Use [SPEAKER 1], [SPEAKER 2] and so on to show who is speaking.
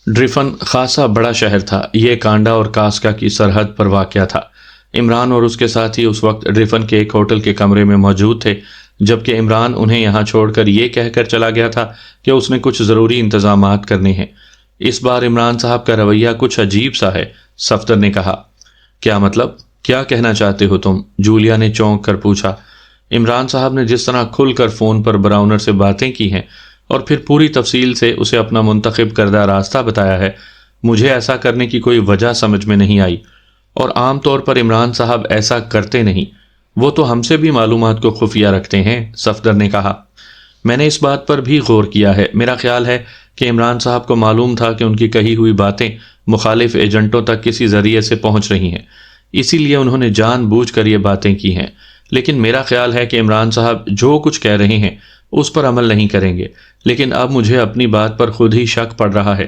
[SPEAKER 1] ڈریفن خاصا بڑا شہر تھا۔ یہ کانڈا اور کاسکا کی سرحد پر واقع تھا۔ عمران اور اس کے ساتھی اس وقت ڈریفن کے ایک ہوٹل کے کمرے میں موجود تھے، جبکہ عمران انہیں یہاں چھوڑ کر یہ کہہ کر چلا گیا تھا کہ اس نے کچھ ضروری انتظامات کرنے ہیں۔ اس بار عمران صاحب کا رویہ کچھ عجیب سا ہے، صفدر نے کہا۔ کیا مطلب؟ کیا کہنا چاہتے ہو تم؟ جولیا نے چونک کر پوچھا۔ عمران صاحب نے جس طرح کھل کر فون پر براؤنر سے باتیں کی ہیں اور پھر پوری تفصیل سے اسے اپنا منتخب کردہ راستہ بتایا ہے، مجھے ایسا کرنے کی کوئی وجہ سمجھ میں نہیں آئی، اور عام طور پر عمران صاحب ایسا کرتے نہیں۔ وہ تو ہم سے بھی معلومات کو خفیہ رکھتے ہیں، صفدر نے کہا۔ میں نے اس بات پر بھی غور کیا ہے۔ میرا خیال ہے کہ عمران صاحب کو معلوم تھا کہ ان کی کہی ہوئی باتیں مخالف ایجنٹوں تک کسی ذریعے سے پہنچ رہی ہیں، اسی لیے انہوں نے جان بوجھ کر یہ باتیں کی ہیں۔ لیکن میرا خیال ہے کہ عمران صاحب جو کچھ کہہ رہے ہیں اس پر عمل نہیں کریں گے، لیکن اب مجھے اپنی بات پر خود ہی شک پڑ رہا ہے۔